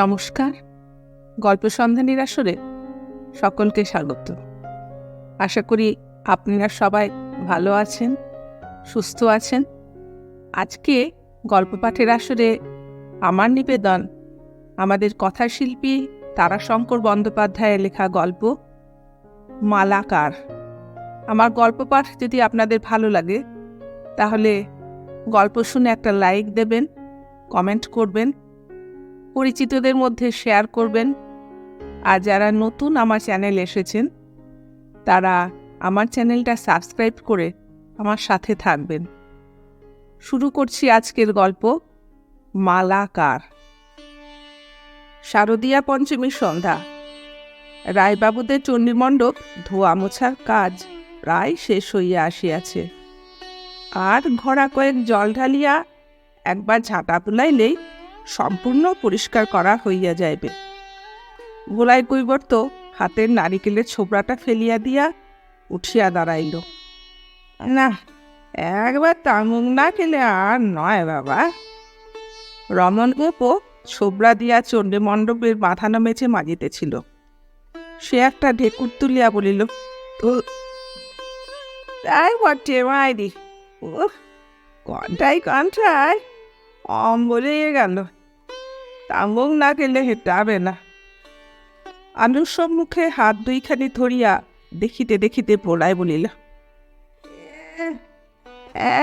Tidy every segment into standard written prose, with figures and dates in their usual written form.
নমস্কার। গল্প সন্ধানীর আসরে সকলকে স্বাগত। আশা করি আপনারা সবাই ভালো আছেন, সুস্থ আছেন। আজকে গল্প পাঠের আসরে আমার নিবেদন আমাদের কথাশিল্পী তারাশঙ্কর বন্দ্যোপাধ্যায়ের লেখা গল্প মালাকার। আমার গল্প পাঠ যদি আপনাদের ভালো লাগে তাহলে গল্প শুনে একটা লাইক দেবেন, কমেন্ট করবেন, পরিচিতদের মধ্যে শেয়ার করবেন। আর যারা নতুন আমার চ্যানেল এসেছেন তারা আমার চ্যানেলটা সাবস্ক্রাইব করে আমার সাথে থাকবেন। শুরু করছি আজকের গল্প মালাকার। শারদীয়া পঞ্চমীর সন্ধ্যা। রায়বাবুদের চণ্ডীমণ্ডপ ধোয়া মোছার কাজ প্রায় শেষ হইয়া আসিয়াছে। আর ঘড়া কয়েক জল ঢালিয়া একবার ঝাঁটা বুলাইলেই সম্পূর্ণ পরিষ্কার করা হইয়া যাইবে। গোলায় কৈবর্ত হাতের নারিকেলের ছোবড়াটা ফেলিয়া দিয়া উঠিয়া দাঁড়াইল। না, একবার তামুক না খেলে আর নয় বাবা। রমন গোপও ছোবড়া দিয়া চণ্ডীমণ্ডপের বাঁধানো মেঝে মাজিতেছিল। সে একটা ঢেকুর তুলিয়া বলিল, তো তাই বটে মাইরি, কণ্ঠায় অম্বলে গেল। তামুক না খেলে হেঁটাবে না। আলুর সম্মুখে হাত দুইখানি ধরিয়া দেখিতে দেখিতে ভোলায় বলিল,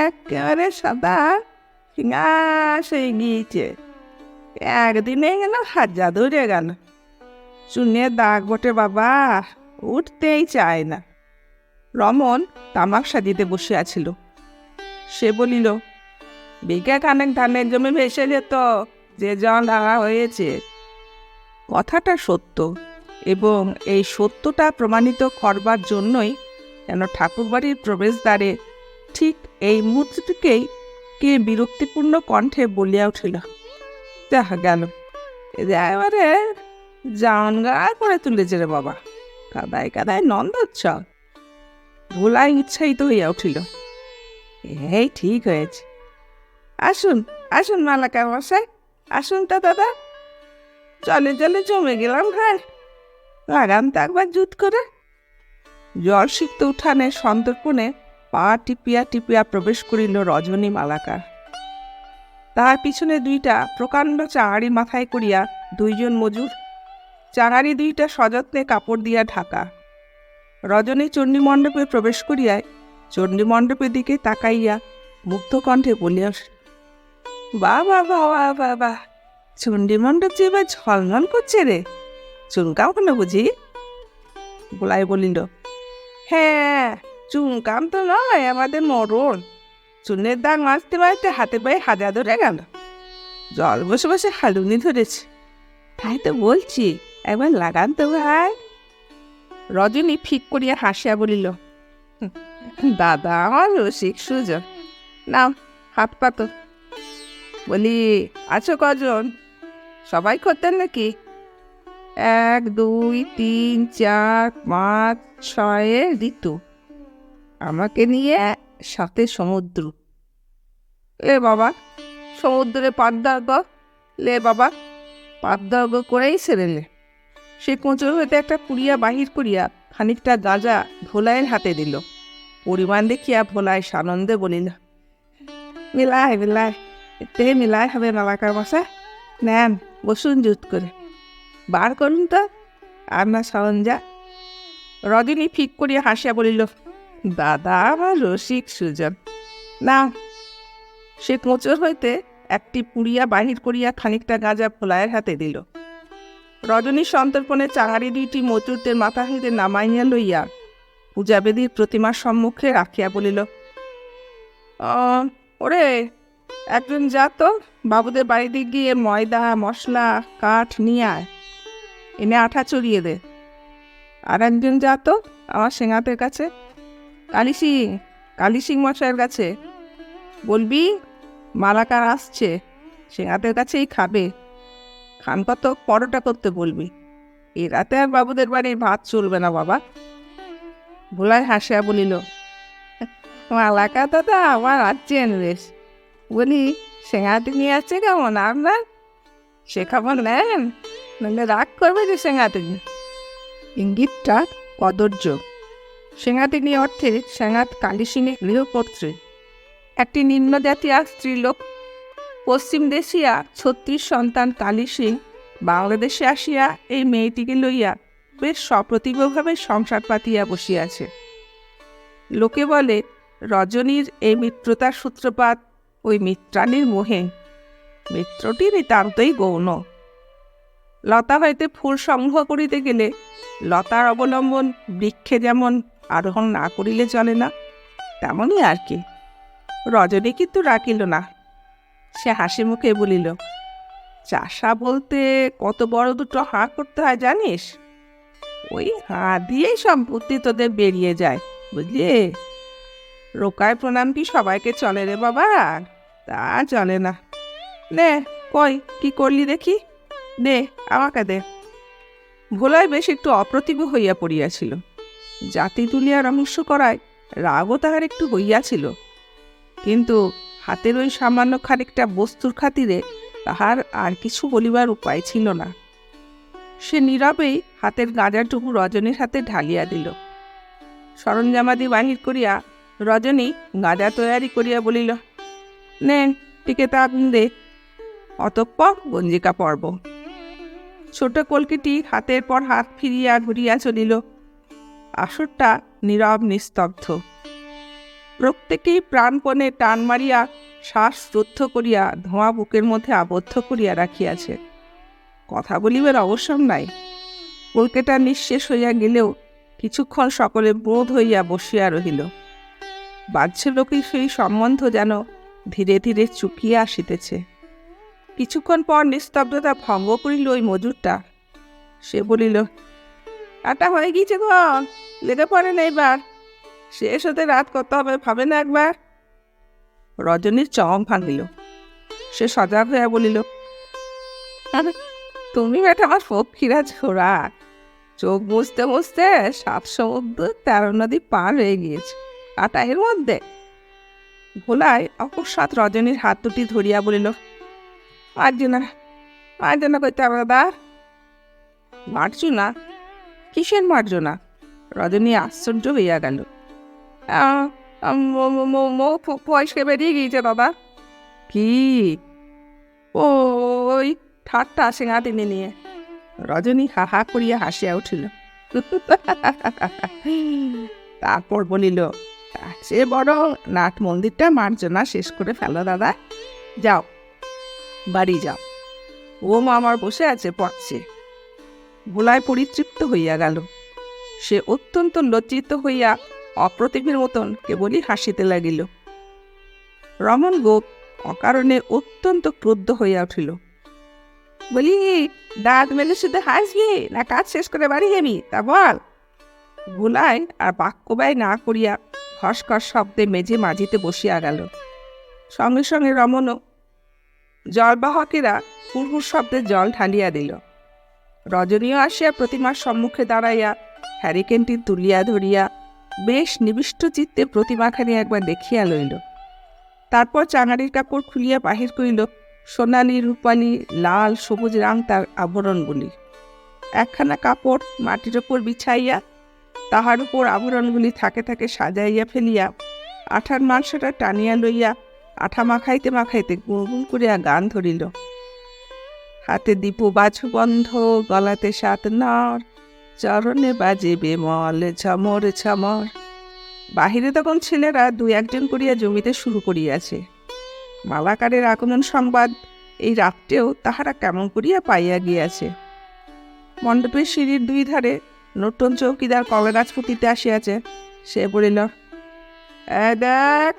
একেবারে সাদা ফিঙাস হয়ে গিয়েছে। একদিনে গেল হাজা ধরে গেল। চুনে দাগ বটে বাবা, উঠতেই চায় না। রমন তামাক সাজিতে বসিয়াছিল। সে বলিল, বিঘা খানেক ধানের জমি ভেসে যেত, যে জল ঢাকা হয়েছে। কথাটা সত্য, এবং এই সত্যটা প্রমাণিত করবার জন্যই যেন ঠাকুরবাড়ির প্রবেশদ্বারে ঠিক এই মুহূর্তটিকেই কে বিরক্তিপূর্ণ কণ্ঠে বলিয়া উঠিল, দেখা গেল এবারে জানগা করে তুলেছে রে বাবা, কাদায় কাদায় নন্দোৎসব। ভোলাই উৎসাহিত হইয়া উঠিল, এই ঠিক হয়েছে। আসুন আসুন মালাকার মশাই, আসুন তো দাদা। জলে জলে জমে গেলাম। হ্যাঁ, লাগান তো একবার জুত করে। জল সিক্ত উঠানে সন্তর্পণে পা টিপিয়া টিপিয়া প্রবেশ করিল রজনী মালাকার। তাহার পিছনে দুইটা প্রকাণ্ড চাঙারি মাথায় করিয়া দুইজন মজুর। চাঙারি দুইটা সযত্নে কাপড় দিয়া ঢাকা। রজনী চণ্ডীমণ্ডপে প্রবেশ করিয়ায় চণ্ডীমণ্ডপের দিকে তাকাইয়া মুগ্ধ কণ্ঠে বলিয়া, বাবা বাবা বাবা, চণ্ডীমণ্ডপ যে এবার ঝলমল করছে রে, চুনকাম কেন বুঝি? গোলাই বলিল, হ্যাঁ, চুনকাম তো নয়, আমাদের মরণ। চুনের দাগ মাজতে মাজতে হাতে পায়ে হাজা ধরে গেল। জল বসে বসে হালুনি ধরেছে। তাই তো বলছি, একবার লাগান তো ভাই। রজনী ফিক করিয়া হাসিয়া বলিল, দাদা আমার রসিক সুজন, নাও হাত পাতো। বলি, আছো কজন? সবাই করতেন নাকি? 1 2 3 4 5 6 ঋতু, আমাকে নিয়ে সাথে সমুদ্র। লে বাবা, সমুদ্রে পাদ্যার্ঘ। লে বাবা, পাদ্যার্ঘ করেই সেরেলে। সে কোঁচর হইতে একটা পুড়িয়া বাহির করিয়া খানিকটা গাঁজা ভোলাইয়ের হাতে দিল। পরিমাণ দেখিয়া ভোলাই সানন্দে বলিল, মিলাই মিলাই, এতে মিলাই হবে মালাকার মশাই। নেন, বসুন জুত করে। বার করুন তো আপনার সরঞ্জা। রজনী ফিক করিয়া হাসিয়া বলিল, দাদা আমার রসিক সুজন, না। সে কোঁচর হইতে একটি পুড়িয়া বাহির করিয়া খানিকটা গাঁজা ভোলাইয়ের হাতে দিল। রজনী সন্তর্পণে চাঙারি দুইটি মজুরদের মাথা হইতে নামাইয়া লইয়া পূজাবেদীর প্রতিমার সম্মুখে রাখিয়া বলিল, ওরে, একজন যা তো বাবুদের বাড়িতে গিয়ে ময়দা মশলা কাঠ নিয়ে আয়, এনে আঠা চড়িয়ে দে। আর একজন যা তো আমার সেঙাতের কাছে, কালী সিং মশাইয়ের কাছে, বলবি মালাকার আসছে, সেঙাতের কাছেই খাবে। খান কত পরোটা করতে বলবি। এ রাতে আর বাবুদের বাড়ির ভাত চলবে না বাবা। ভোলাই হাসিয়া বলিল, মালাকা দাদা আমার আসছেন বেশ। বলি, সেঙাতে নিয়ে আসছে কেমন আপনার? সে খবর নেন, নাহলে রাগ করবে যে সেঙাতিনি। ইঙ্গিতটা কদর্য। সেঙাতিনি অর্থে সেঙাত কালী সিংয়ের গৃহকর্ত্রী, একটি নিম্নজাতীয় স্ত্রীলোক। পশ্চিম দেশিয়া 36 সন্তান কালী সিং বাংলাদেশে আসিয়া এই মেয়েটিকে লইয়া বেশ সপ্রতিভভাবে সংসার পাতিয়া বসিয়াছে। লোকে বলে রজনীর এই মিত্রতার সূত্রপাত ওই মিত্রাণীর মোহে। মিত্রটি নিতান্তই গৌণ। লতা হইতে ফুল সংগ্রহ করিতে গেলে লতার অবলম্বন বৃক্ষে যেমন আরোহণ না করিলে চলে না, তেমনই আর কি। রজনী কিন্তু রাখিল না। সে হাসি মুখে বলিল, চাষা বলতে কত বড় দুটো হাঁ করতে হয় জানিস? ওই হাঁ দিয়েই সম্পত্তি তোদের বেরিয়ে যায়, বুঝলি? রোকায় প্রণাম কি সবাইকে চলে রে বাবা? তা চলে না। নে, কই কি করলি দেখি, দে আমাকে দে। ভোলায় বেশ একটু অপ্রতিভ হইয়া পড়িয়াছিল। জাতি তুলিয়া রহস্য করায় রাগও তাহার একটু হইয়াছিল, কিন্তু হাতের ওই সামান্য খানিকটা বস্তুর খাতিরে তাহার আর কিছু বলিবার উপায় ছিল না। সে নীরবেই হাতের গাঁজাটুকু রজনীর হাতে ঢালিয়া দিল। সরঞ্জামাদি বাহির করিয়া রজনী গাঁজা তৈয়ারি করিয়া বলিল, নেন টিকে তা দে, অতঃপর গঞ্জিকা পর্ব। ছোট কলকিটি হাতের পর হাত ফিরিয়া ঘুরিয়া চলিল। আসরটা নীরব নিস্তব্ধ। প্রত্যেকেই প্রাণপণে টান মারিয়া শ্বাস রুদ্ধ করিয়া ধোঁয়া বুকের মধ্যে আবদ্ধ করিয়া রাখিয়াছে। কথা বলিবার অবসর নাই। কলকেটা নিঃশেষ হইয়া গেলেও কিছুক্ষণ সকলে বোধ হইয়া বসিয়া রহিল। বাহ্যলোকী সেই সম্বন্ধ যেন ধীরে ধীরে চুকিয়া আসিতেছে। কিছুক্ষণ পর নিস্তব্ধতা ভঙ্গ করিল ওই মজুরটা। সে বলিল, আটা হয়ে গিয়েছে গো, লেগে পড়ে না এবার, শেষ হতে রাত কত হবে ভাবে না একবার। রজনীর চমক ভাঙিল। সে সজাগ হইয়া বলিল, তুমি বেটা আমার ফকিরা ছোড়া, চোখ মুছতে মুছতে 7 সমুদ্র 13 নদী পার হয়ে গিয়েছে, আটা এর মধ্যে। ভোলায় অকস্মাৎ রজনীর হাত দুটি ধরিয়া বলিল, মার্জনা করতে হবে দাদা। মার্জনা? কিসের মার্জনা? রজনী আশ্চর্য হইয়া গেল। পয়সা বেরিয়ে গিয়েছে দাদা। কি? ওই ঠাট্টা সেঙাতিনি নিয়ে। রজনী হা হা করিয়া হাসিয়া উঠিল। তারপর বলিল, সে বরং নাট মন্দিরটা মার্জনা শেষ করে ফেলো দাদা, যাও বাড়ি যাও, ও মা আমার বসে আছে পড়ছে। ভোলায় পরিতৃপ্ত হইয়া গেল। সে অত্যন্ত লজ্জিত হইয়া অপ্রতিভের মতন কেবলই হাসিতে লাগিল। রমন গোপ অকারণে অত্যন্ত ক্রুদ্ধ হইয়া উঠিল। বলি, দাঁত মেলে শুধু হাসবি না কাজ শেষ করে বাড়ি যাবি তা বল। ভোলায় আর বাক্য ব্যয় না করিয়া খসখস শব্দে মেঝে মাঝিতে বসিয়া গেল। সঙ্গে সঙ্গে রমনও। জলবাহকেরা হুড়হুড় শব্দে জল ঢালিয়া দিল। রজনীও আসিয়া প্রতিমার সম্মুখে দাঁড়াইয়া হ্যারিকেনটি তুলিয়া ধরিয়া বেশ নিবিষ্ট চিত্তে প্রতিমাখানি একবার দেখিয়া লইল। তারপর চাঙারির কাপড় খুলিয়া বাহির করিল সোনালি, রূপালি, লাল, সবুজ রং তার আভরণগুলি। একখানা কাপড় মাটির ওপর বিছাইয়া তাহার উপর আভরণগুলি থাকে থাকে সাজাইয়া ফেলিয়া আঠার মাংসটা টানিয়া লইয়া আঠা মাখাইতে মাখাইতে গুনগুন করিয়া গান ধরিল। হাতে দীপু বাছু বন্ধ, গলাতে 7 নর, চরণে বাজে বেমল ঝমর ঝমর। বাহিরে তখন ছেলেরা 2-1 করিয়া জমিতে শুরু করিয়াছে। মালাকারের আগমন সংবাদ এই রাত্রেও তাহারা কেমন করিয়া পাইয়া গিয়াছে। মণ্ডপের সিঁড়ির 2 ধারে নতুন চৌকিদার কলা গাছ পুঁতিতে আসিয়াছে। সে বলিল, দেখ,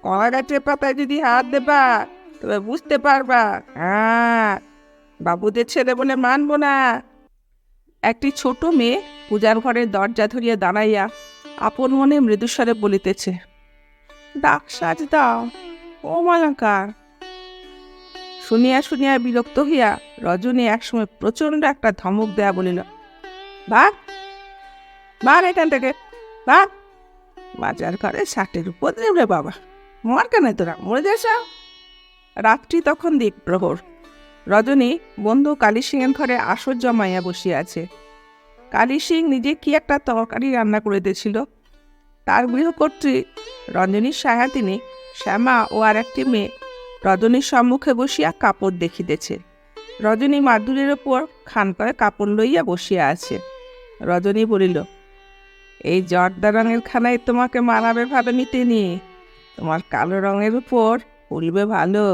কলা গাছের পাতায় যদি হাত দেবা তবে বুঝতে পারবা, বাবুদের ছেলে বলে মানব না। একটি ছোট মেয়ে পূজার ঘরের দরজা ধরিয়া দাঁড়াইয়া আপন মনে মৃদুস্বরে বলিতেছে, ডাক সাজ দাও ও মালাকার। শুনিয়া শুনিয়া বিরক্ত হইয়া রজনী একসময় প্রচণ্ড একটা ধমক দেয়া বলিল, ভাগ ভাগ এখান থেকে, ভাগ। বাজার ঘরে 60-এর উপর রে বাবা, মর কেন তোরা, মরে যাস। রাত্রি তখন 1 প্রহর। রজনী বন্ধু কালী সিংয়ের ঘরে আসর জমাইয়া বসিয়া আছে। কালী সিং নিজে কি একটা তরকারি রান্না করিতেছিল। তার গৃহকর্ত্রী রঞ্জনীর সায়াতিনী শ্যামা ও আর একটি মেয়ে রজনীর সম্মুখে বসিয়া কাপড় দেখিতেছে। রজনী মাদুরের ওপর খান করে কাপড় লইয়া বসিয়া আছে। রজনী বলিল, এই জর্দা রঙের খানায় তোমাকে মানাবে ভাবে নিতেনি, তোমার কালো রঙের উপর পরিবে ভালো।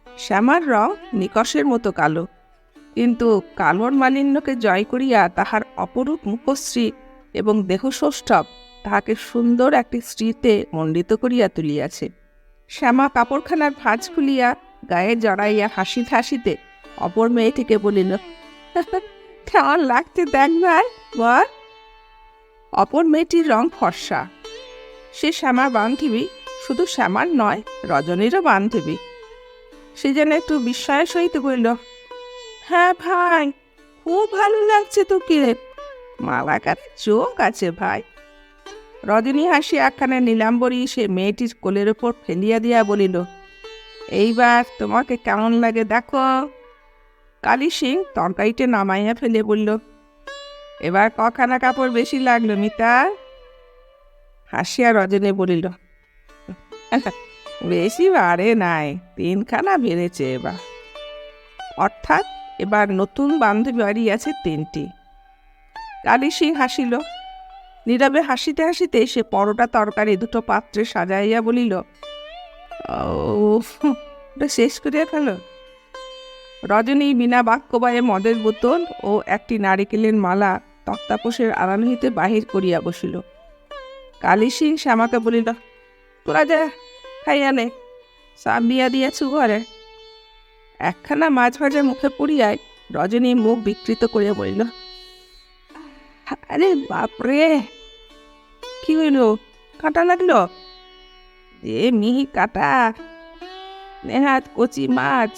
শ্যামার রং নিকষের মতো কালো, কিন্তু কালোর মালিন্যকে জয় করিয়া তাহার অপরূপ মুখশ্রী এবং দেহসৌষ্ঠব তাহাকে সুন্দর একটি স্ত্রীতে মণ্ডিত করিয়া তুলিয়াছে। শ্যামা কাপড়খানার ভাঁজ খুলিয়া গায়ে জড়াইয়া হাসিতে হাসিতে অপর মেয়েটিকে বলিল, কেমন লাগছে দেখ ভাই বল। অপর মেয়েটির রং ফর্সা। সে শ্যামার বান্ধবী, শুধু শ্যামার নয়, রজনীরও বান্ধবী। সে যেন একটু বিস্ময়ের সহিত বলল, হ্যাঁ ভাই, খুব ভালো লাগছে তোকে, মালাকার চোখ আছে ভাই। রজনী হাসি একখানা নীলাম্বরী সে মেয়েটির কোলের ওপর ফেলিয়া দিয়া বলিল, এইবার তোমাকে কেমন লাগে দেখো। কালী সিং তরকারিতে নামাইয়া ফেলে বলল, এবার কখানা কাপড় বেশি লাগলো মিতা? হাসিয়া রজনী বলিল, বেশি বাড়ে নাই, 3খানা বেড়েছে এবার। অর্থাৎ এবার নতুন বান্ধবী বাড়ি আছে 3টি। কালী সিং হাসিল। নীরবে হাসিতে হাসিতে সে পরোটা তরকারি দুটো পাত্রে সাজাইয়া বলিল, ওটা শেষ করিয়া ফেল। রজনী বিনা বাক্যবায়ে মদের বোতল ও একটি নারিকেলের মালা তক্তাপোষের আড়াল হইতে বাহির করিয়া বসিল। কালী সিং শ্যামাকে বলিল, তোরা যা খাইয়া নে, সাপ বিয়া দিয়েছু ঘরে। একখানা মাছ ভাজা মুখে পড়িয়ায় রজনী মুখ বিকৃত করিয়া বলিল, আরে বাপরে, কি হইল, কাটা লাগলো? যে মিহি কাটা, নেহাত কচি মাছ।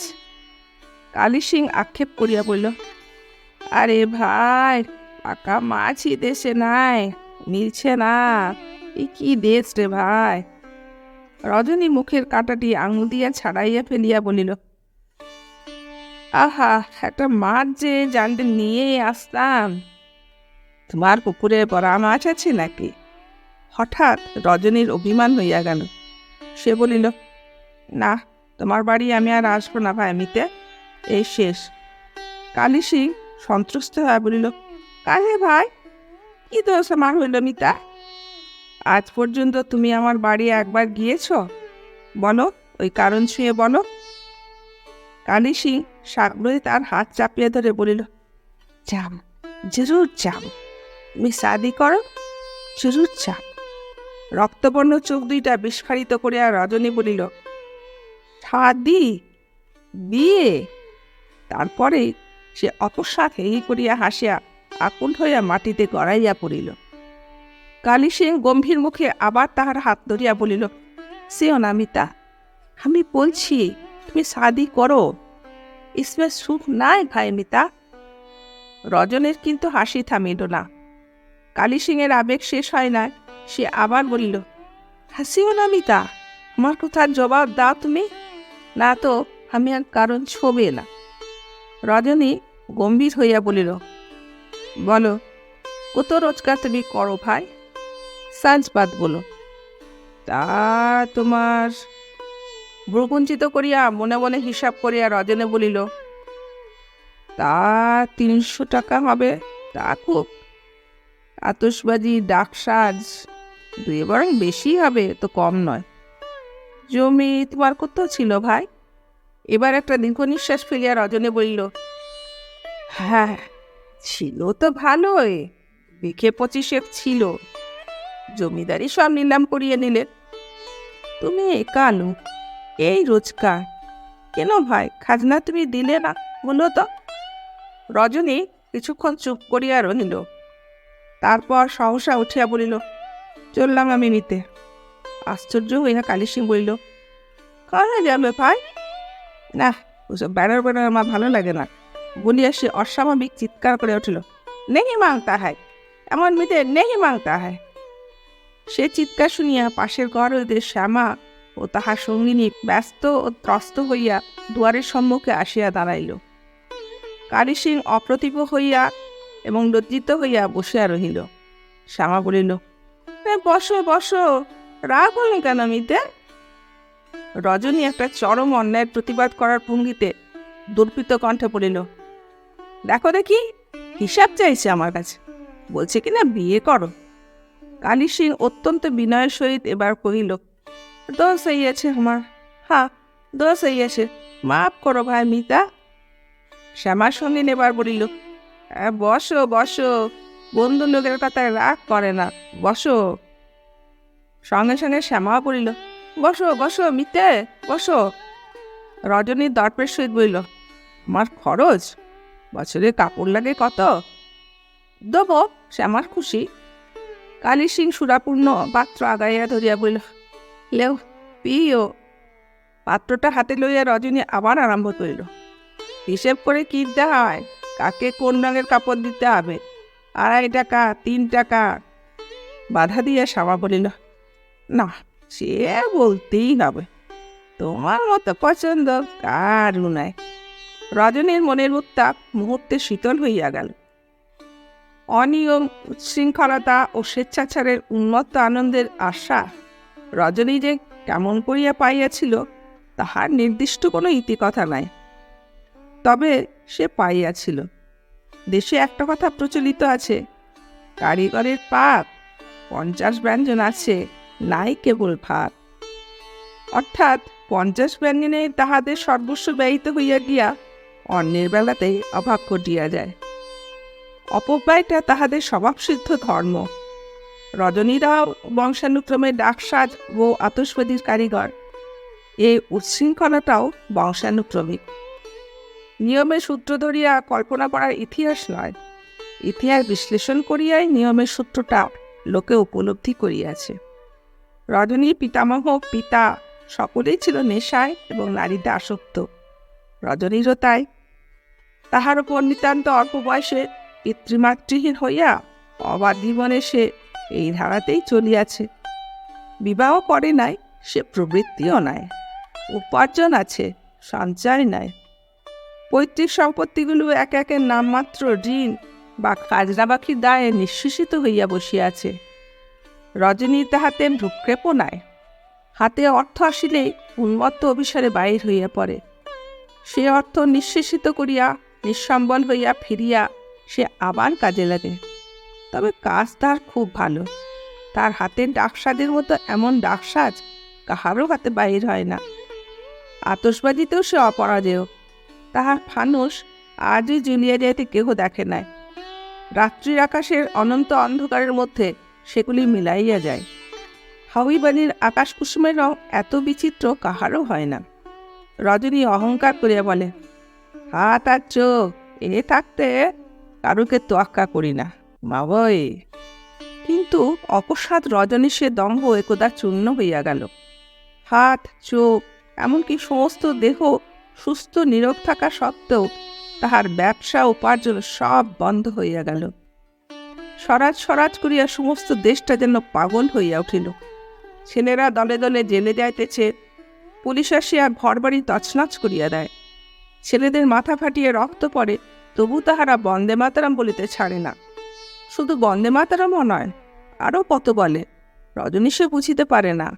কালী সিং আক্ষেপ করিয়া বলল, আরে ভাই, পাকা মাছই দেশে নাই, মিলছে না, এ কি দেশ রে ভাই। রজনী মুখের কাঁটাটি আঙুল দিয়া ছাড়াইয়া ফেলিয়া বলিল, আহা, একটা মাছ যে জানতে নিয়ে আসতাম। তোমার পুকুরে বড়া মাছ আছে নাকি? হঠাৎ রজনীর অভিমান হইয়া গেল। সে বলিল, না, তোমার বাড়ি আমি আর আসবো না ভাই এমনিতে, এই শেষ। কালী সিং সন্ত্রস্ত হয়ে বলিল, কাহে ভাই, কি দোষ আমার হইল মিতা? আজ পর্যন্ত তুমি আমার বাড়ি একবার গিয়েছ? বলো, ওই কারণ ছুঁয়ে বলো। কালী সিং সাগ্রহে তার হাত চাপিয়ে ধরে বলিল, যাব, জরুর যাব, তুমি শাদি করো, জরুর যাব। রক্তবর্ণ চোখ দুইটা বিস্ফারিত করিয়া রজনী বলিল, শাদি, বিয়ে? তারপরে সে অকস্মাৎ হেই করিয়া হাসিয়া আকুল হইয়া মাটিতে গড়াইয়া পড়িল। কালী সিং গম্ভীর মুখে আবার তাহার হাত ধরিয়া বলিল, সেও না মিতা, আমি বলছি তুমি শাদি করো, ইসমে সুখ নাই ভাই মিতা। রজনীর কিন্তু হাসি থামিল না। কালী সিংয়ের আবেগ শেষ হয় না, সে আবার বলিল, হাসিও না মিতা, আমার কথার জবাব দাও তুমি, না তো আমি আর কারণ ছবে না। রজনী গম্ভীর হইয়া বলিল, বলো, কত রোজগার তুমি করো ভাই? সাজবাদ বলো। তা তোমার? ভ্রুকুঞ্চিত করিয়া মনে মনে হিসাব করিয়া রজনী বলিল, তা 300 টাকা হবে, তা খুব। আতশবাজি, ডাকসাজ, 2 বরং বেশি হবে, তো কম নয়। জমি তোমার কত ছিল ভাই? এবার একটা দীর্ঘ নিঃশ্বাস ফেলিয়া রজনী বলিল, হ্যাঁ, ছিল তো ভালোই, 25 ছিল, জমিদারি সব নিলাম করিয়ে নিলেন। তুমি একালু, এই রোজগার, কেন ভাই খাজনা তুমি দিলে না বলো তো? রজনী কিছুক্ষণ চুপ করিয়া রহিল। তারপর সহসা উঠিয়া বলিল, চললাম আমি নিতে। আশ্চর্য হইয়া কালী সিং বলিল, কারা যাবে ভাই? না, ওসব বেড়ার বেড়ার আমার ভালো লাগে না বলিয়া সে অস্বাভাবিক চিৎকার করে উঠিল, নেহি মাংতা হয়, এমন মেয়েদের নেহি মাংতা হয়। সে চিৎকার শুনিয়া পাশের ঘর হইতে শ্যামা ও তাহার সঙ্গিনী ব্যস্ত ও ত্রস্ত হইয়া দুয়ারের সম্মুখে আসিয়া দাঁড়াইল। কালী সিং অপ্রতিভ হইয়া এবং লজ্জিত হইয়া বসিয়া রহিল। শ্যামা বলিল, বসো বসো, রাগ হল কেন মিতে? রজনী একটা চরম অন্যায়ের প্রতিবাদ করার ভঙ্গিতে দুর্বৃত্ত কণ্ঠে পড়িল, দেখো দেখি, হিসাব চাইছে আমার কাছে, বলছে কিনা বিয়ে করো। কালী সিং অত্যন্ত বিনয়ের সহিত এবার কহিল, দোষ হইয়াছে আমার, হ্যাঁ দোষ হইয়াছে, মাফ করো ভাই মিতা। শ্যামার সঙ্গে এবার বলিল, বসো বসো, বন্ধু লোকের কথায় রাগ করে না, বসো। সঙ্গে সঙ্গে শ্যামা বলিল, বসো বসো মিতে, বসো। রজনী দর্পের সহিত বলিল, আমার খরচ বছরে কাপড় লাগে কত? দেবো, শ্যামার খুশি। কালী সিং সুরাপূর্ণ পাত্র আগাইয়া ধরিয়া বলিল, লেও পিও। পাত্রটা হাতে লইয়া রজনী আবার আরম্ভ করিল, হিসেব করে কিনতে হয়, কাকে কোন রঙের কাপড় দিতে হবে, 2.5 টাকা, 3 টাকা। বাধা দিয়া শ্যামা বলিল, না সে বলতেই হবে, তোমার মতো পছন্দ কারও নাই। রজনীর মনের উত্তাপ মুহূর্তে শীতল হইয়া গেল। অনিয়ম, উচ্ছৃঙ্খলতা ও স্বেচ্ছাচারের উন্মত্ত আনন্দের আশা রজনী যে কেমন করিয়া পাইয়াছিল তাহার নির্দিষ্ট কোনো ইতিকথা নাই, তবে সে পাইয়াছিল। দেশে একটা কথা প্রচলিত আছে, কারিগরের পাত 50 ব্যঞ্জন আছে, নাই কেবল ভাত। অর্থাৎ 50 ব্যঞ্জনে তাহাদের সর্বস্ব ব্যয়িত হইয়া গিয়া অন্যের বেলাতেই অভাব ঘটিয়া যায়। অপব্যয়টা তাহাদের স্বভাবসিদ্ধ ধর্ম। রজনীরাও বংশানুক্রমে ডাকসাজ ও আতশবাজির কারিগর, এই উচ্ছৃঙ্খলতাও বংশানুক্রমিক। নিয়মের সূত্র ধরিয়া কল্পনা করার ইতিহাস নয়, ইতিহাস বিশ্লেষণ করিয়াই নিয়মের সূত্রটা লোকে উপলব্ধি করিয়াছে। রজনীর পিতামহ পিতা সকলেই ছিল নেশায় এবং নারীতে আসক্ত, রজনীরও তাই। তাহার উপর নিতান্ত অল্প বয়সে পিতৃমাতৃহীন হইয়া অবাধ জীবনে সে এই ধারাতেই চলিয়াছে। বিবাহ করে নাই, সে প্রবৃত্তিও নাই, উপার্জন আছে, সঞ্চয় নাই। পৈতৃক সম্পত্তিগুলো এক একের নামমাত্র ঋণ বা খাজনা বাকির দায়ে নিঃশেষিত হইয়া বসিয়াছে। রজনীর তাহাতে ভ্রুক্ষেপও নাই। হাতে অর্থ আসিলেই উন্মত্ত অভিসারে বাহির হইয়া পড়ে। সে অর্থ নিঃশেষিত করিয়া নিঃসম্বল হইয়া ফিরিয়া সে আবার কাজে লাগে। তবে কাজ তার খুব ভালো। তার হাতের ডাকসাজের মতো এমন ডাকসাজ কাহারও হাতে বাহির হয় না। আতশবাজিতেও সে অপরাজেয়। তাহার ফানুস আজই জ্বলিয়া যাইতে কেহ দেখে নাই। রাত্রির আকাশের অনন্ত অন্ধকারের মধ্যে সেগুলি মিলাইয়া যায়। হাউইবালির আকাশ কুসুমের রং এত বিচিত্র কাহারও হয় না। রজনী অহংকার করিয়া বলে, হাত আর চোখ এ থাকতে কারুকে তোয়াক্কা করি না মাবই। কিন্তু অকস্মাৎ রজনীর সে দম্ভ একদা চূর্ণ হইয়া গেল। হাত, চোখ, এমনকি সমস্ত দেহ সুস্থ নীরব থাকা সত্ত্বেও তাহার ব্যবসা উপার্জন সব বন্ধ হইয়া গেল। স্বরাজ স্বরাজ করিয়া সমস্ত দেশটা যেন পাগল হইয়া উঠিল। ছেলেরা দলে দলে জেলে যাইতেছে, পুলিশ আসিয়া ঘরবাড়ি তছনছ করিয়া দেয়। ছেলেদের মাথা ফাটিয়ে রক্ত পড়ে, তবু তাহারা বন্দে মাতরম বলিতে ছাড়ে না। শুধু বন্দে মাতরমও নয়, আরও কত বলে, রজনী সে বুঝিতে পারে না।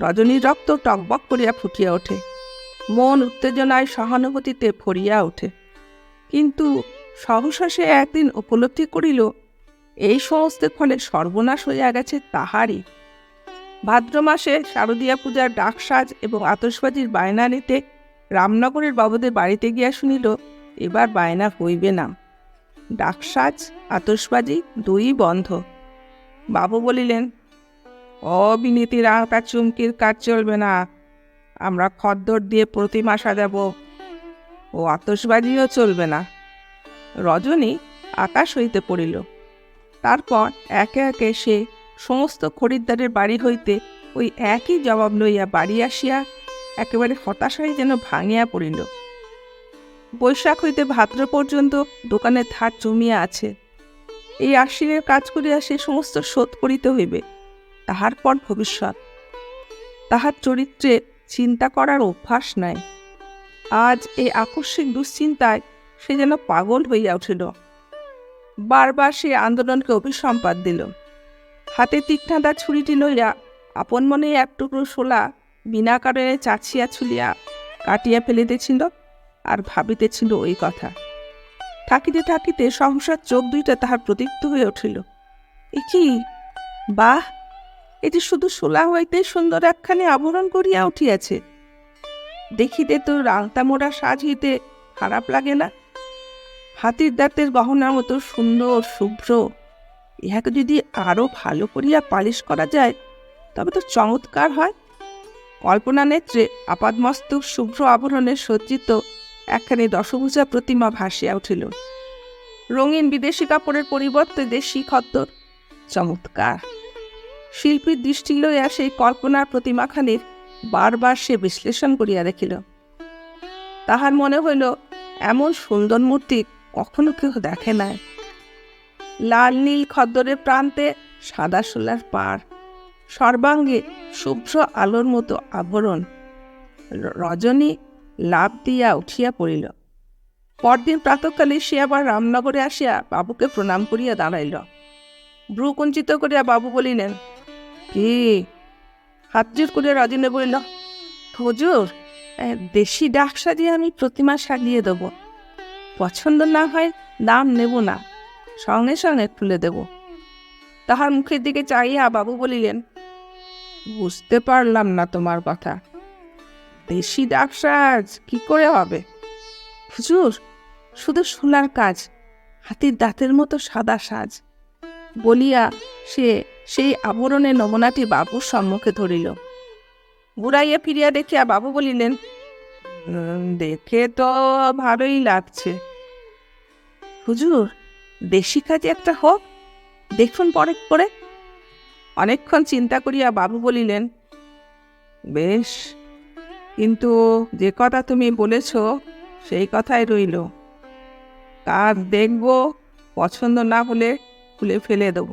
রজনীর রক্ত টকবক করিয়া ফুটিয়া ওঠে, মন উত্তেজনায় সহানুভূতিতে ভরিয়া ওঠে। কিন্তু সহসা সে একদিন উপলব্ধি করিল, এই সমস্তের ফলে সর্বনাশ হইয়া গেছে তাহারই। ভাদ্র মাসে শারদীয়া পূজার ডাকসাজ এবং আতশবাজির বায়না নিতে রামনগরের বাবুদের বাড়িতে গিয়া শুনিল এবার বায়না হইবে না। ডাকসাজ আতশবাজি দুই বন্ধ। বাবু বলিলেন, অবিনীতির আঁকা চুমকির কাজ চলবে না, আমরা খদ্দর দিয়ে প্রতিমা সাজাব, ও আতশবাজিও চলবে না। রজনী আকাশ হইতে পড়িল। তারপর একে একে সে সমস্ত খরিদ্দারের বাড়ি হইতে ওই একই জবাব লইয়া বাড়ি আসিয়া একেবারে হতাশায় যেন ভাঙিয়া পড়িল। বৈশাখ হইতে ভাদ্র পর্যন্ত দোকানে ধার জমিয়া আছে। এই আশ্বিনের কাজ করিয়া সে সমস্ত শোধ করিতে হইবে, তাহার পর ভবিষ্যৎ। তাহার চরিত্রে চিন্তা করার অভ্যাস নাই। আজ এই আকস্মিক দুশ্চিন্তায় সে যেন পাগল হইয়া উঠিল। বারবার সে আন্দোলনকে অভিসম্পাত দিল। হাতে তীক্ষ্ণাদার ছুরিটি লইয়া আপন মনে এক টুকরো শোলা বিনা কারণে চাছিয়া ছুলিয়া কাটিয়া ফেলিতেছিল আর ভাবিতেছিল ওই কথা। থাকিতে থাকিতে সহসা চোখ দুইটা তাহার প্রদীপ্ত হয়ে উঠিল। এ কি, বাহ, এটি শুধু শোলা হইতে সুন্দর একখানি আবরণ করিয়া উঠিয়াছে। দেখিতে তো রাংতা মোড়া সাজ হইতে খারাপ লাগে না। হাতির দাঁতের গহনার মতো সুন্দর শুভ্র, ইহাকে যদি আরো ভালো করিয়া পালিশ করা যায় তবে তো চমৎকার হয়। কল্পনা নেত্রে আপাদমস্তক শুভ্র আবরণে সজ্জিত একখানি দশভুজা প্রতিমা ভাসিয়া উঠিল। রঙিন বিদেশি কাপড়ের পরিবর্তে দেশি খদ্দর, চমৎকার। শিল্পীর দৃষ্টি লইয়া সেই কল্পনার প্রতিমাখানির বারবার সে বিশ্লেষণ করিয়া দেখিল। তাহার মনে হইল এমন সুন্দর মূর্তি কখনো কেউ দেখে নাই। লাল নীল খদ্দরের প্রান্তে সাদা শোলার পাড়, সর্বাঙ্গে শুভ্র আলোর মতো আবরণ। রজনী লাফ দিয়া উঠিয়া পড়িল। পরদিন প্রাতঃকালে সে আবার রামনগরে আসিয়া বাবুকে প্রণাম করিয়া দাঁড়াইল। ভ্রু কুঞ্চিত করিয়া বাবু বলিলেন, কি? হাত জোর করিয়া রজনী বলিল, হুজুর, দেশি ডাক সাজিয়ে আমি প্রতিমা সাজিয়ে দেব। পছন্দ না হয় দাম নেব না, সঙ্গে সঙ্গে খুলে দেব। তাহার মুখের দিকে চাইয়া বাবু বলিলেন, বুঝতে পারলাম না তোমার কথা। দেশি ডাক সাজ কি করে হবে? হুজুর, শুধু শোলার কাজ, হাতির দাঁতের মতো সাদা সাজ। বলিয়া সে সেই আবরণের নমুনাটি বাবুর সম্মুখে ধরিল। ঘুরাইয়া ফিরিয়া দেখিয়া বাবু বলিলেন, দেখে তো ভালোই লাগছে। হুজুর, দেশি কাজে একটা হোক, দেখুন পরে করে। অনেকক্ষণ চিন্তা করিয়া বাবু বলিলেন, বেশ, কিন্তু যে কথা তুমি বলেছ সেই কথাই রইল। কাজ দেখব, পছন্দ না হলে খুলে ফেলে দেব।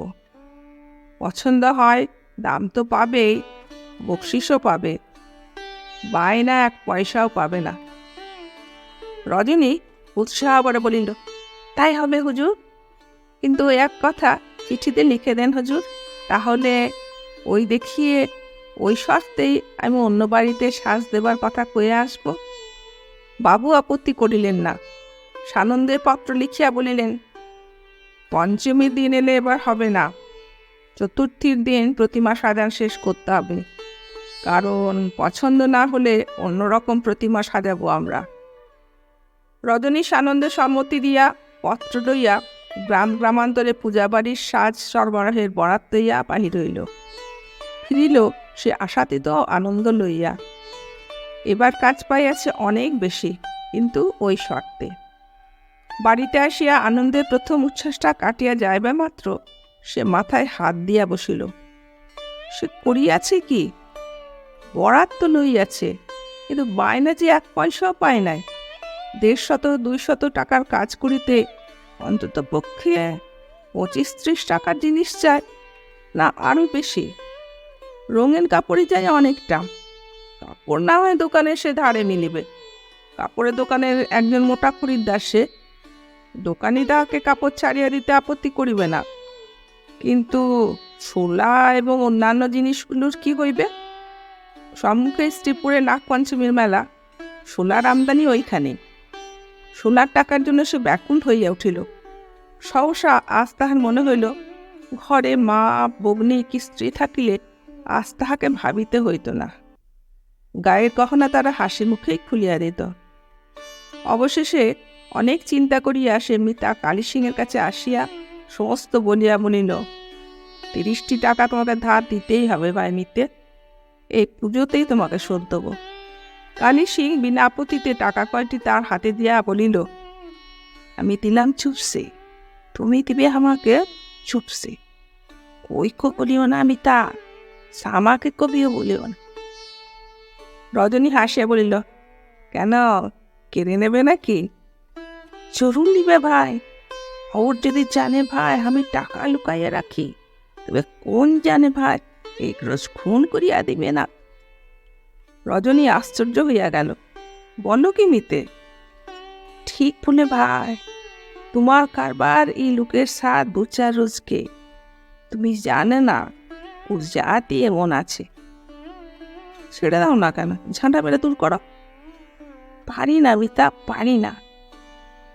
পছন্দ হয় দাম তো পাবেই, বকশিসও পাবে, বায়না এক পয়সাও পাবে না। রজনী উৎসাহ করে বলিল, তাই হবে হুজুর, কিন্তু এক কথা চিঠিতে লিখে দেন হুজুর, তাহলে ওই দেখিয়ে ওই শর্তেই আমি অন্য বাড়িতে সাজ দেবার কথা কয়ে আসব। বাবু আপত্তি করিলেন না। সানন্দের পত্র লিখিয়া বলিলেন, পঞ্চমীর দিন এলে এবার হবে না, চতুর্থীর দিন প্রতিমা সাজান শেষ করতে হবে, কারণ পছন্দ না হলে অন্যরকম প্রতিমা সাজাবো আমরা। রজনী সানন্দের সম্মতি দিয়া পত্র লইয়া গ্রামান্তরে পূজাবাড়ির সাজ সরবরাহের বরাত লইয়া বাহির হইল। ফিরিল সে আশাতীত আনন্দ লইয়া। এবার কাজ পাইয়াছে অনেক বেশি, কিন্তু ওই শর্তে। বাড়িতে আসিয়া আনন্দের প্রথম উচ্ছ্বাসটা কাটিয়া যাইবা মাত্র সে মাথায় হাত দিয়া বসিল। সে করিয়াছে কি? বরাত তো লইয়াছে, কিন্তু বায়না যে এক পয়সাও পায় নাই। 150-200 টাকার কাজ করিতে অন্তত পক্ষে 25-30 টাকার জিনিস চায়, না আরো বেশি। রঙিন কাপড়ই চাই অনেকটা। কাপড় না হয় দোকানে সে ধারে মিলিবে, কাপড়ের দোকানের একজন মোটা খরিদ্দার সে, দোকানি তাহাকে কাপড় ছাড়িয়া দিতে আপত্তি করিবে না। কিন্তু শোলা এবং অন্যান্য জিনিসগুলোর কি হইবে? সম্মুখে শ্রীপুরে নাগপঞ্চমীর মেলা, শোলার আমদানি ওইখানে। শোলার টাকার জন্য সে ব্যাকুল হইয়া উঠিল। সহসা আজ তাহার মনে হইল, ঘরে মা, ভগ্নী কি স্ত্রী থাকিলে আজ তাহাকে ভাবিতে হইত না। গায়ের গহনা তারা হাসি মুখেই খুলিয়া দিত। অবশেষে অনেক চিন্তা করিয়া সে মিতা কালী সিংয়ের কাছে আসিয়া সমস্ত বলিয়া বলিল, 30টি টাকা তোমাকে ধার দিতেই হবে ভাই মিতে, এই পুজোতেই তোমাকে শোধ দেব। কালী সিং বিনা আপত্তিতে টাকা কয়টি তার হাতে দিয়া বলিল, আমি দিলাম চুপসে, তুমি দিবে আমাকে চুপসে। ওইকো বলিও না মিতা, আমাকে কবিও বলিও না। রজনী হাসিয়া বলিল, কেন, কেড়ে নেবে নাকি? জরুর নিবে ভাই, ওর যদি জানে ভাই আমি টাকা লুকাইয়া রাখি, তবে কোন জানে ভাই এই রোজ খুন করিয়া দিবে না। রজনী আশ্চর্য হইয়া গেল। বলো কি মিতে? ঠিক বলে ভাই, তোমার কারবার এই লোকের সাথ 2-4 রোজকে। তুমি জানে না ওর জাতি এমন আছে। ছেড়ে দাও না কেন, ঝাঁটা মেরে দূর করো। পারি না মিতা, পারি না।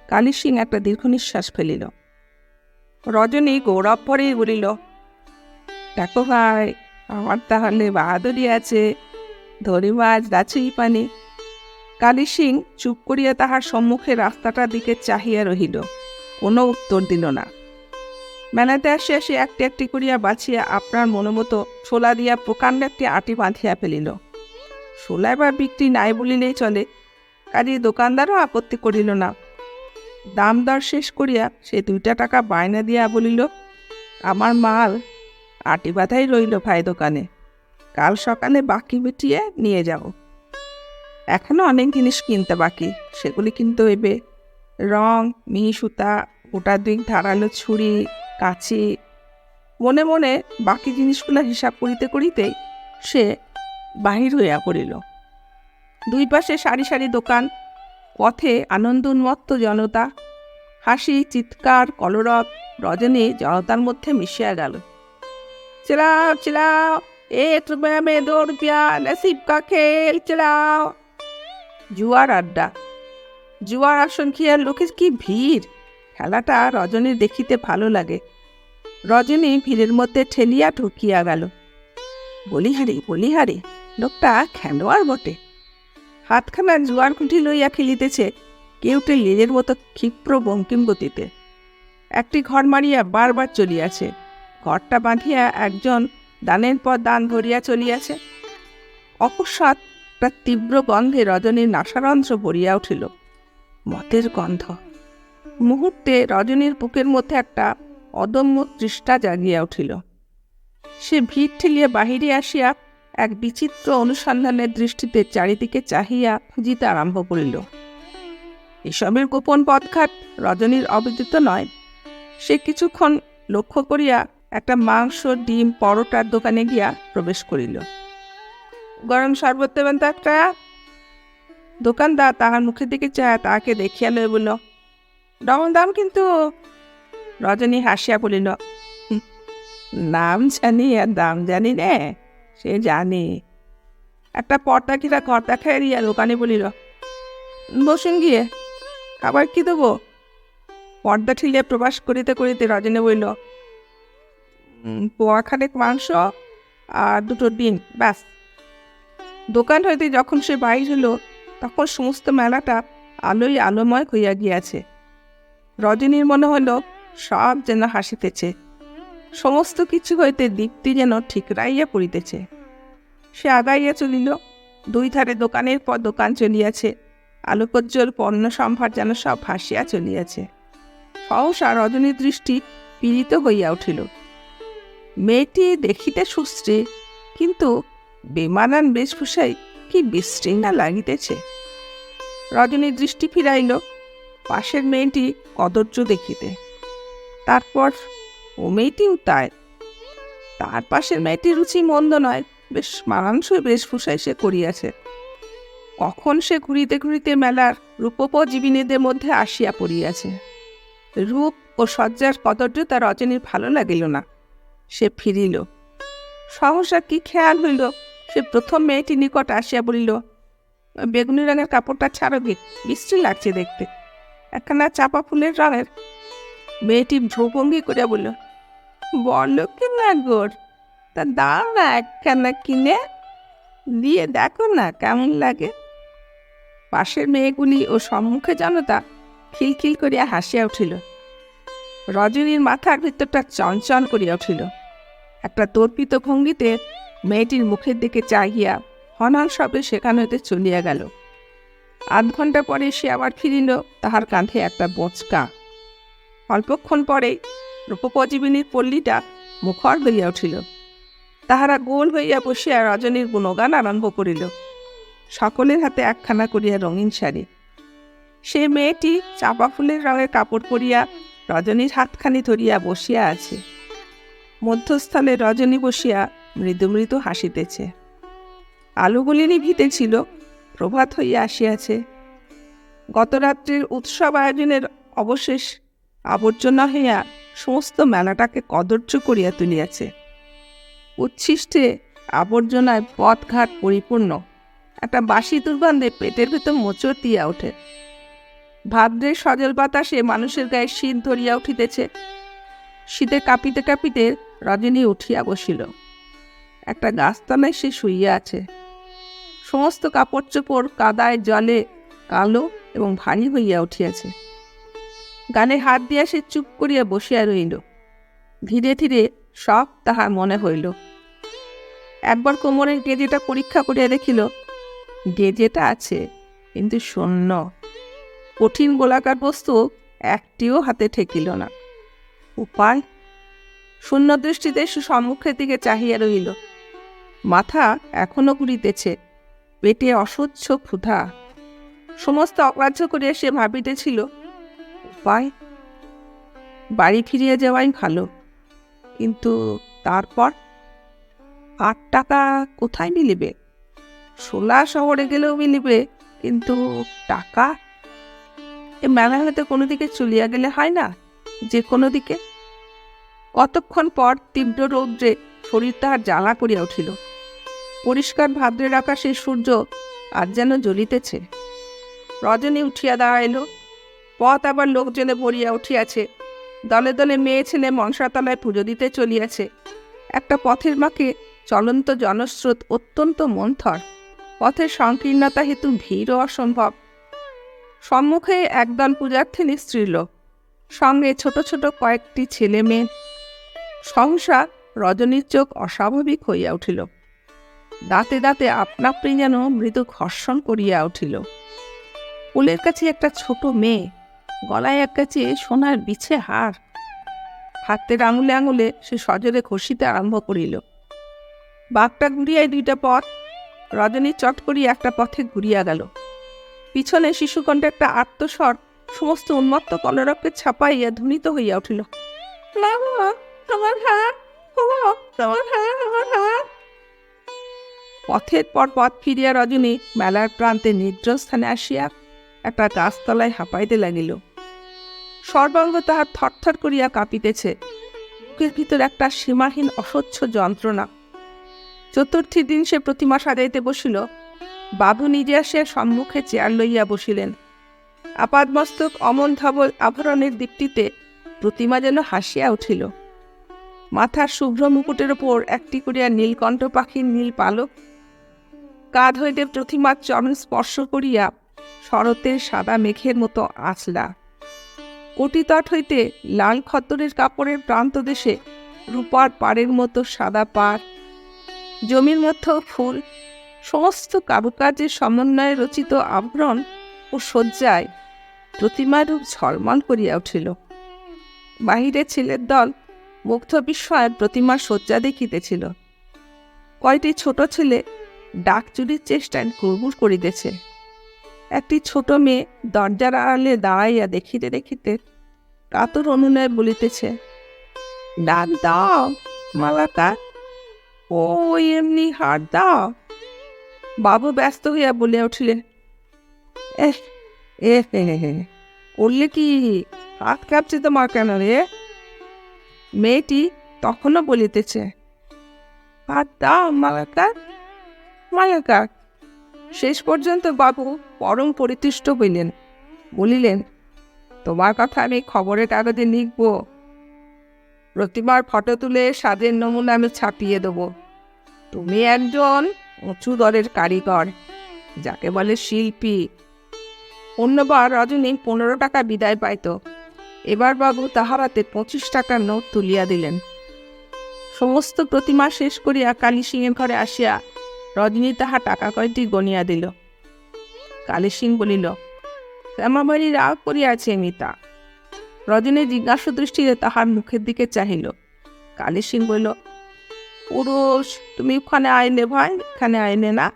কালী সিং একটা দীর্ঘ নিঃশ্বাস ফেলিল। রজনী গৌরব ভরেই বলিল, দেখো ভাই, আমার তাহলে বাহাদুরি আছে, ধরি মাছ গাছেই পানি। কালী সিং চুপ করিয়া তাহার সম্মুখে রাস্তাটার দিকে চাহিয়া রহিল, কোনো উত্তর দিল না। মেলাতে আসিয়া সে একটি একটি করিয়া বাছিয়া আপনার মনোমতো ছোলা দিয়া প্রকাণ্ড একটি আটি বাঁধিয়া ফেলিল। ছোলা এবার বিক্রি নাই বলিলেই চলে, কাজে দোকানদারও আপত্তি করিল না। দাম দর শেষ করিয়া সে 2টা টাকা বায়না দিয়া বলিল, আমার মাল আটি বাঁধাই রইল ভাই দোকানে, কাল সকালে বাকি মিটিয়ে নিয়ে যাও। এখনো অনেক জিনিস কিনতে বাকি, সেগুলি কিনতে হইবে। রং, মিহি সুতা, গোটা 2 ধারালো ছুরি, কাঁচি। মনে মনে বাকি জিনিসগুলো হিসাব করিতে করিতেই সে বাহির হইয়া পড়িল। 2 পাশে সারি সারি দোকান, পথে আনন্দ উন্মত্ত জনতা, হাসি, চিৎকার, কলরব। রজনী জনতার মধ্যে মিশিয়া গেল। চিলাও চিলাও, 1 रुपया में 2 रुपया, नसीब का खेल চিলাও। জুয়ার আড্ডা, জুয়ার আসন খেয়ার লোকের কি ভিড়! খেলাটা রজনীর দেখিতে ভালো লাগে। রজনী ভিড়ের মধ্যে ঠেলিয়া ঢুকিয়া গেল। বলিহারি বলিহারি, লোকটা খেলোয়াড় বটে। হাতখানা জুয়ার খুঁটি লইয়া খেলিতেছে, কেউটে লীলের মতো ক্ষিপ্র বঙ্কিম গতিতে। একটি ঘর মারিয়া বারবার চলিয়াছে, ঘরটা বাঁধিয়া একজন দানের পর দান ধরিয়া চলিয়াছে। অকস্মাৎ একটা তীব্র গন্ধে রজনীর নাসারন্ধ্র ভরিয়া উঠিল, মদের গন্ধ। মুহূর্তে রজনীর বুকের মধ্যে একটা অদম্য তৃষ্ণা জাগিয়া উঠিল। সে ভিড় ঠেলিয়া বাহিরে আসিয়া এক বিচিত্র অনুসন্ধানের দৃষ্টিতে চারিদিকে চাহিয়া খুঁজিতে আরম্ভ করিল। এসবের গোপন পথঘাট রজনীর অবিদিত নয়। সে কিছুক্ষণ লক্ষ্য করিয়া একটা মাংস, ডিম, পরোটার দোকানে গিয়া প্রবেশ করিল। গরম শরবত দেবেন তো একটা? দোকানদার তাহার মুখের দিকে চায় তাহাকে দেখিয়া লয়ে বলল, ডবল দাম কিন্তু। রজনী হাসিয়া বলিল, নাম জানি আর দাম জানি নে, সে জানি। একটা পর্দা ঘিরা ঘর দেখাইয়া দোকানে বলিল, বসুন গিয়ে, খাবার কি দেবো? পর্দা ঠেলিয়া প্রবাস করিতে করিতে রজনী বলিল, পোয়াখানেক মাংস আর 2টো ডিম, ব্যাস। দোকান হইতে যখন সে বাইর হইল, তখন সমস্ত মেলাটা আলোয় আলোময় হইয়া গিয়াছে। রজনীর মনে হইল সব যেন হাসিতেছে, সমস্ত কিছু হইতে দীপ্তি যেন ঠিকরাইয়া পড়িতেছে। সে আগাইয়া চলিল। 2 ধারে দোকানের পর দোকান চলিয়াছে, আলোকোজ্জ্বল পণ্য সম্ভার যেন সব ভাসিয়া চলিয়াছে। সহসা রজনীর দৃষ্টি পীড়িত হইয়া উঠিল। মেয়েটি দেখিতে সুশ্রী, কিন্তু বেমানান বেশভূষায় কি বিশৃঙ্খলা লাগিতেছে। রজনীর দৃষ্টি ফিরাইল পাশের মেয়েটি কদর্য দেখিতে। তারপর ও মেয়েটিও তাই। তার পাশের মেয়েটির রুচি মন্দ নয়, বেশ মানানসই বেশভূষায় সে করিয়াছে। কখন সে ঘুরিতে ঘুরিতে মেলার রূপোপজীবিনীদের মধ্যে আসিয়া পড়িয়াছে। রূপ ও সজ্জার কদর্যতা রজনীর ভালো লাগিল না। সে ফিরিল। সহসা কি খেয়াল হইল, সে প্রথম মেয়েটি নিকট আসিয়া বলিল, বেগুনি রঙের কাপড়টা ছাড়ো গে, বিশ্রী লাগছে দেখতে, একখানা চাপা ফুলের রঙের। মেয়েটি ভ্রুভঙ্গি করিয়া বলল, বলো কি না গোর, তা দাও না একখানা কিনে, দিয়ে দেখো না কেমন লাগে। পাশের মেয়েগুলি ও সম্মুখে জনতা খিলখিল করিয়া হাসিয়া উঠিল। রজনীর মাথার ভিতরটা চঞ্চল করিয়া উঠিল। একটা তর্পিত ভঙ্গিতে মেয়েটির মুখের দিকে চাহিয়া হনহন শব্দে সেখান হইতে চলিয়া গেল। 8 ঘণ্টা পরে সে আবার ফিরিল, তাহার কাঁধে একটা বোঁচকা। অল্পক্ষণ পরে রূপোপজীবিনীর পল্লীটা মুখর হইয়া উঠিল। তাহারা গোল হইয়া বসিয়া রজনীর গুণগান আরম্ভ করিল। সকলের হাতে একখানা করিয়া রঙিন শাড়ি। সে মেয়েটি চাপা ফুলের রঙের কাপড় পরিয়া রজনীর হাতখানি ধরিয়া বসিয়া আছে। মধ্যস্থলে রজনী বসিয়া মৃদু মৃদু হাসিতেছে। আলোগুলি নিভিতে ছিল, প্রভাত হইয়া আসিয়াছে। গতরাত্রির উৎসব আয়োজনের অবশেষ আবর্জনা হইয়া সমস্ত মেলাটাকে কদর্য করিয়া তুলিয়াছে। উচ্ছিষ্টে আবর্জনায় পথঘাট পরিপূর্ণ। একটা বাসি দুর্গন্ধে পেটের ভেতর মোচড় দিয়া ওঠে। ভাদ্রের সজল বাতাসে মানুষের গায়ে শীত ধরিয়া উঠিতেছে। শীতে কাঁপিতে কাঁপিতে রজনী উঠিয়া বসিল। একটা গাছতলায় সে শুইয়া আছে। সমস্ত কাপড় চোপড় কাদায় জলে কালো এবং ভারী হইয়া উঠিয়াছে। গানে হাত দিয়া সে চুপ করিয়া বসিয়া রইল। ধীরে ধীরে সব তাহার মনে হইল। একবার কোমরের গেজেটা পরীক্ষা করিয়া দেখিল, গেজেটা আছে কিন্তু শূন্য। কঠিন গোলাকার বস্তু একটিও হাতে ঠেকিল না। উপায়? শূন্য দৃষ্টিতে সে সম্মুখের দিকে চাহিয়া রইল। মাথা এখনো ঘুরিতেছে, পেটে অসহ্য ক্ষুধা। সমস্ত অগ্রাহ্য করিয়া সে ভাবিতেছিল, উপায়? বাড়ি ফিরিয়া যাওয়াই ভালো। কিন্তু তারপর 8 টাকা কোথায় মিলিবে? সোলা শহরে গেলেও মিলিবে, কিন্তু টাকা? এ মেলা হয়তো কোনো দিকে চলিয়া গেলে হয় না, যে কোনো দিকে। কতক্ষণ পর তীব্র রৌদ্রে শরীর তাহার জ্বালা করিয়া উঠিল। পরিষ্কার ভাদ্রের আকাশে সূর্য আজ যেন জ্বলিতেছে। রজনী উঠিয়া দাঁড়াইল। পথ আবার লোকজনে ভরিয়া উঠিয়াছে। দলে দলে মেয়ে ছেলে মনসাতলায় পুজো দিতে চলিয়াছে। একটা পথের মাকে চলন্ত জনস্রোত অত্যন্ত মন্থর। পথের সংকীর্ণতা হেতু ভিড়ও অসম্ভব। সম্মুখে একদল পূজার্থিনী স্ত্রীলোক, সঙ্গে ছোট ছোট কয়েকটি ছেলে মেয়ে। সহসা রজনীর চোখ অস্বাভাবিক হইয়া উঠিল। দাঁতে দাঁতে আপনা-আপনি যেন মৃদু ঘর্ষণ করিয়া উঠিল। কোলের কাছে একটা ছোট মেয়ে, গলায় এক কাছে সোনার বিছে হার। হাতের আঙুলে আঙুলে সে সজোরে ঘষিতে আরম্ভ করিল। বাঘটা ঘুরিয়াই 2টা পথ। রজনী চট করিয়া একটা পথে ঘুরিয়া গেল। পিছনে শিশুকণ্ঠে একটা আর্তস্বর সমস্ত উন্মত্ত কলরবকে ছাপাইয়া ধ্বনিত হইয়া উঠিল, পথের পর পথ ফিরিয়া রজনী মেলার প্রান্তে নির্জন স্থানে আসিয়া একটা গাছতলায় হাঁপাইতে লাগিল। সর্বাঙ্গ তাহার থরথর করিয়া কাঁপিতেছে। বুকের ভিতর একটা সীমাহীন অসহ্য যন্ত্রণা। চতুর্থী দিন সে প্রতিমা সাজাইতে বসিল। বাবু নিজে আসিয়া সম্মুখে চেয়ার লইয়া বসিলেন। আপাদমস্তক অমন ধবল আভরণের দিকটিতে প্রতিমা যেন হাসিয়া উঠিল। মাথার শুভ্র মুকুটের ওপর একটি করিয়া নীলকণ্ঠ পাখির নীল পালক। কাঁধ হইতে প্রতিমার চরণ স্পর্শ করিয়া শরতের সাদা মেঘের মতো আঁচলা। কটিতট হইতে লাল খদ্দরের কাপড়ের প্রান্তদেশে রূপার পাড়ের মতো সাদা পাড়। জমির মধ্যেও ফুল। সমস্ত কারুকার্যের সমন্বয়ে রচিত আভরণ ও সজ্জায় প্রতিমার রূপ ঝলমল করিয়া উঠিল। বাহিরে ছেলের দল মুগ্ধ বিস্ময়ে প্রতিমার সজ্জা দেখিতেছিল। কয়টি ছোট ছেলে ডাক চুরির চেষ্টায় গুড়গুড় করিতেছে। একটি ছোট মেয়ে দরজার আড়ালে দাঁড়াইয়া দেখিতে দেখিতে কাতর অনুনয়ে বলিতেছে, ডাক দাও মালাকা, ও এমনি হার দাও। বাবু ব্যস্ত হইয়া বলিয়া উঠিলেন, করলে কি? হাত কাঁপছে তোমার কেন রে? মেয়েটি তখনও বলিতেছে, হাত দাও মালাকা, মালাকা। শেষ পর্যন্ত বাবু পরম পরিতুষ্ট হইলেন। বলিলেন, তোমার কথা আমি খবরের কাগজে লিখব। প্রতিমার ফটো তুলে সাজের নমুনা আমি ছাপিয়ে দেব। তুমি একজন উঁচু দরের কারিগর, যাকে বলে শিল্পী। অন্যবার রজনী 15 টাকা বিদায় পাইত। এবার বাবু তাহার হাতে 25 টাকার নোট তুলিয়া দিলেন। সমস্ত প্রতিমা শেষ করিয়া কালী সিংহের ঘরে আসিয়া রজনী তাহার টাকা কয়টি গনিয়া দিল। কালী সিং বলিল, শ্যামাবাড়ি রাগ করিয়াছে মিতা। রজনী জিজ্ঞাসা দৃষ্টিতে তাহার মুখের দিকে চাহিল। কালী সিং বলিল, পুরুষ তুমি ওখানে আইলে ভাই, এখানে আইলে না।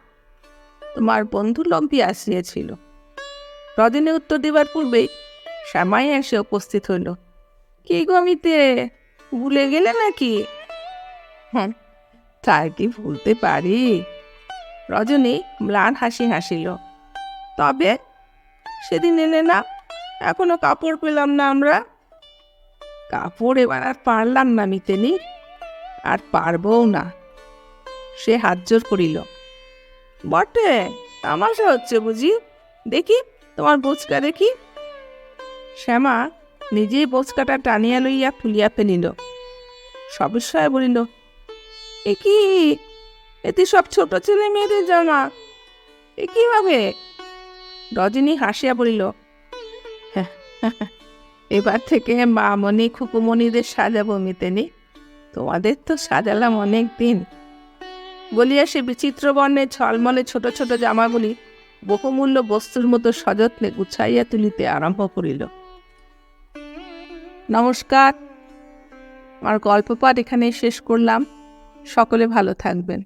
তোমার বন্ধু লম্বি আসিয়াছিল। রজনী উত্তর দিবার পূর্বেই শ্যামাই এসে উপস্থিত হইল। কি গমিতে, ভুলে গেলে নাকি? হ্যাঁ, তাই কি ভুলতে পারি? রজনী ম্লান হাসি হাসিল। তবে সেদিন এলে না, এখনো কাপড় পেলাম না আমরা। কাপড় এবার আর পারলাম না মিতেনি, আর পারবও না। সে হাত জোর করিল। বটে, তামাশা হচ্ছে বুঝি? দেখি তোমার বোচকা দেখি। শ্যামা নিজেই বোচকাটা টানিয়া লইয়া খুলিয়া ফেলিল। সবিস্ময়ে বলিল, এ কি, এতে সব ছোট ছেলে মেয়েদের জামা, এ কিভাবে? রজনী হাসিয়া বলিল, এবার থেকে মামনি খুকুমণিদের সাজাবো মিতেনি, তোমাদের তো সাজালাম অনেক দিন। বলিয়া সে বিচিত্র বর্ণের ঝলমলে ছোট ছোট জামাগুলি বহুমূল্য বস্তুর মতো সযত্নে গুছাইয়া তুলিতে আরম্ভ করিল। নমস্কার, আমার গল্প পাঠ এখানে শেষ করলাম। সকলে ভালো থাকবেন।